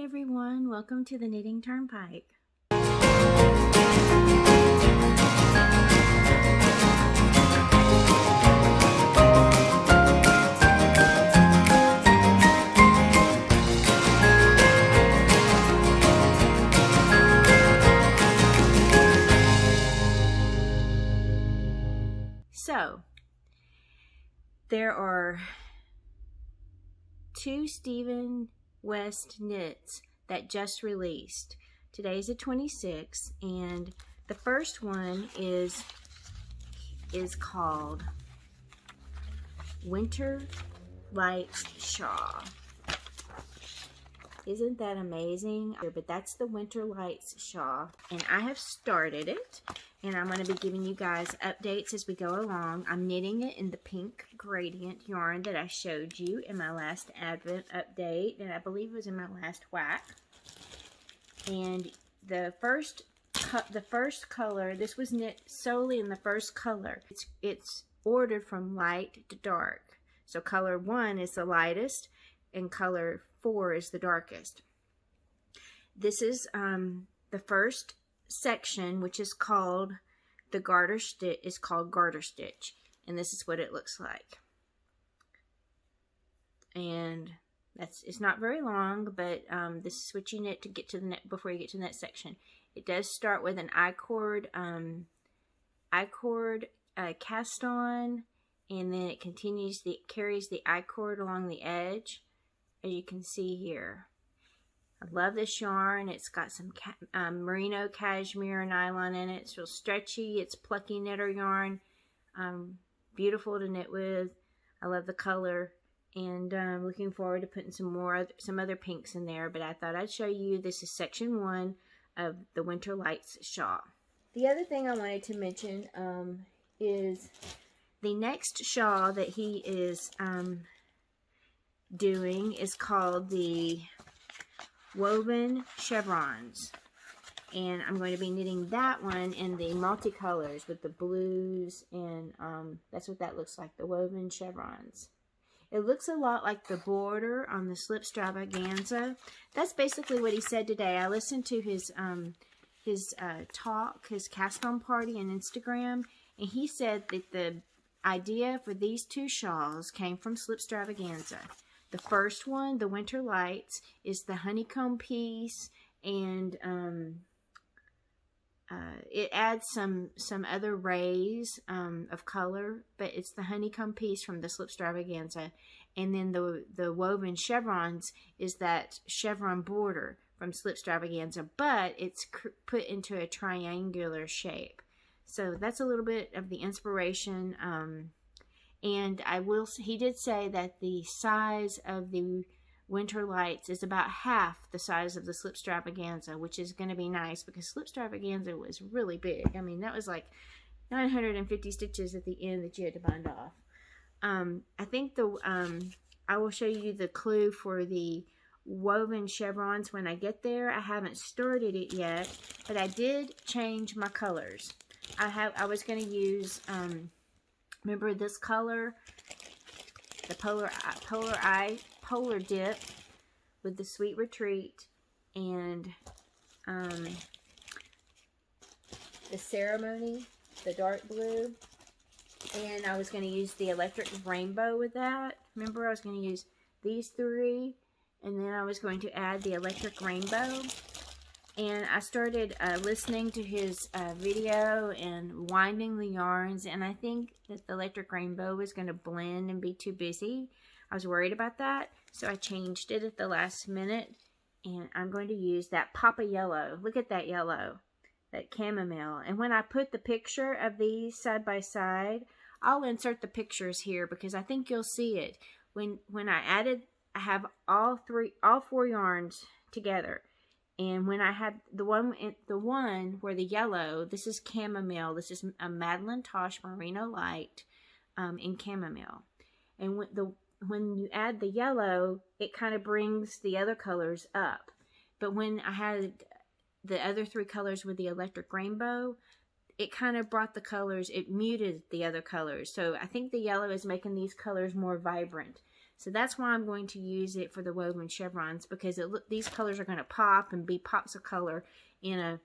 everyone, welcome to the Knitting Turnpike. So, there are 2 Stephen West knits that just released. Today's the 26th, and the first one is called Winter Lights Shawl. Isn't that amazing? But that's the Winter Lights Shawl, and I have started it, and I'm going to be giving you guys updates as we go along. I'm knitting it in the pink gradient yarn that I showed you in my last Advent update, and I believe it was in my last whack. And the first color, this was knit solely in the first color. It's ordered from light to dark. So color 1 is the lightest, and color 4 is the darkest. This is the first section, which is called the garter stitch, is called garter stitch, and this is what it looks like. And it's not very long, but this is what you knit to get to the net before you get to the next section. It does start with an I-cord cast on, and then it continues, it carries the I-cord along the edge, as you can see here. I love this yarn. It's got some merino cashmere nylon in it. It's real stretchy. It's plucky knitter yarn. Beautiful to knit with. I love the color, and I'm looking forward to putting some other pinks in there. But I thought I'd show you, this is section 1 of the Winter Lights Shawl. The other thing I wanted to mention is the next shawl that he is doing is called the Woven Chevrons, and I'm going to be knitting that one in the multicolors with the blues, and that's what that looks like, the Woven Chevrons. It looks a lot like the border on the Slip Stravaganza. That's basically what he said today. I listened to his talk, his cast on party on Instagram, and he said that the idea for these 2 shawls came from Slip Stravaganza. The first one, the Winter Lights, is the honeycomb piece, and it adds some other rays of color, but it's the honeycomb piece from the Slip Stravaganza. And then the Woven Chevrons is that chevron border from Slip Stravaganza, but it's put into a triangular shape. So that's a little bit of the inspiration. And he did say that the size of the Winter Lights is about half the size of the Slip Stravaganza, which is going to be nice because Slip Stravaganza was really big. I mean, that was like 950 stitches at the end that you had to bind off. I think I will show you the clue for the Woven Chevrons when I get there. I haven't started it yet, but I did change my colors. I was going to use remember this color, the polar dip with the Sweet Retreat, and the Ceremony, the dark blue, and I was going to use the Electric Rainbow with that. Remember, I was going to use these 3, and then I was going to add the Electric Rainbow. And I started listening to his video and winding the yarns, and I think that the Electric Rainbow was going to blend and be too busy. I was worried about that, so I changed it at the last minute, and I'm going to use that Papa Yellow. Look at that yellow, that chamomile. And when I put the picture of these side by side, I'll insert the pictures here because I think you'll see it. When I have all 4 yarns together. And when I had the one where the yellow, this is chamomile. This is a Madeline Tosh Merino Light in chamomile. And when you add the yellow, it kind of brings the other colors up. But when I had the other 3 colors with the Electric Rainbow, it kind of brought the colors, it muted the other colors. So I think the yellow is making these colors more vibrant. So that's why I'm going to use it for the woven chevrons, because these colors are going to pop and be pops of color in a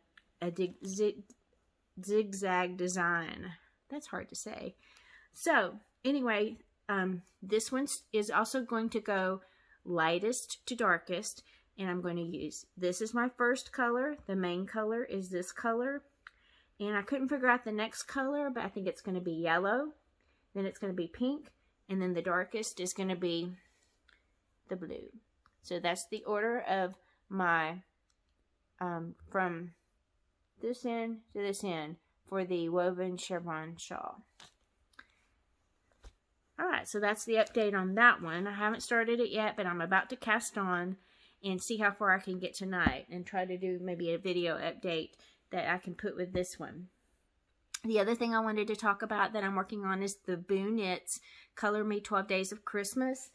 zigzag design. That's hard to say. So anyway, this one is also going to go lightest to darkest, and I'm going to use, this is my first color. The main color is this color, and I couldn't figure out the next color, but I think it's going to be yellow, then it's going to be pink, and then the darkest is going to be the blue. So that's the order of my from this end to this end for the Woven Chevron Shawl. Alright, so that's the update on that one. I haven't started it yet, but I'm about to cast on and see how far I can get tonight and try to do maybe a video update that I can put with this one. The other thing I wanted to talk about that I'm working on is the Boo Knits Color Me 12 Days of Christmas.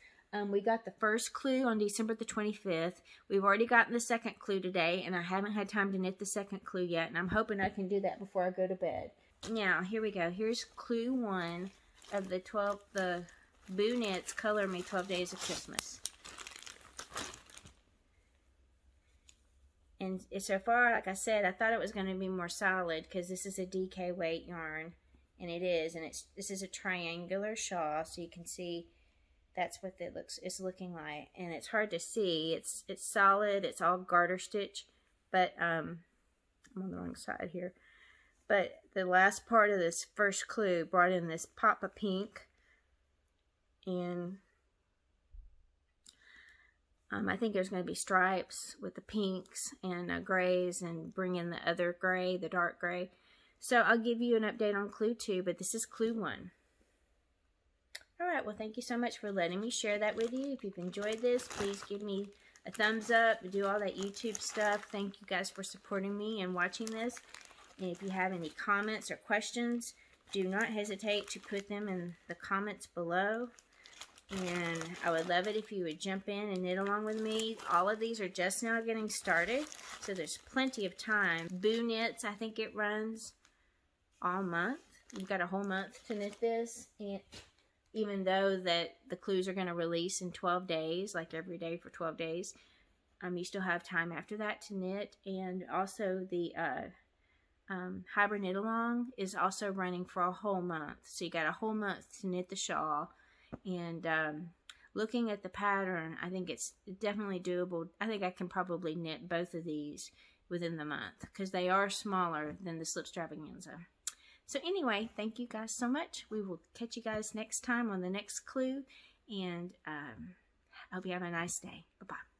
We got the first clue on December the 25th. We've already gotten the second clue today, and I haven't had time to knit the second clue yet, and I'm hoping I can do that before I go to bed. Now, here we go. Here's clue 1 of the Boo Knits Color Me 12 Days of Christmas. And so far, like I said, I thought it was going to be more solid because this is a DK weight yarn, and it is. And this is a triangular shawl, so you can see that's what it's looking like. And it's hard to see. It's solid. It's all garter stitch, but I'm on the wrong side here. But the last part of this first clue brought in this pop of pink, and I think there's going to be stripes with the pinks and grays, and bring in the other gray, the dark gray. So I'll give you an update on clue 2, but this is clue 1. Alright, well, thank you so much for letting me share that with you. If you've enjoyed this, please give me a thumbs up, do all that YouTube stuff. Thank you guys for supporting me and watching this. And if you have any comments or questions, do not hesitate to put them in the comments below. And I would love it if you would jump in and knit along with me. All of these are just now getting started, so there's plenty of time. Boo Knits, I think it runs all month. You've got a whole month to knit this, and even though that the clues are going to release in 12 days, like every day for 12 days, you still have time after that to knit. And also the Hiberknitalong is also running for a whole month, so you got a whole month to knit the shawl. And looking at the pattern, I think it's definitely doable. I think I can probably knit both of these within the month, because they are smaller than the Slip Stravaganza. So anyway, thank you guys so much. We will catch you guys next time on the next clue, and I hope you have a nice day. Bye-bye.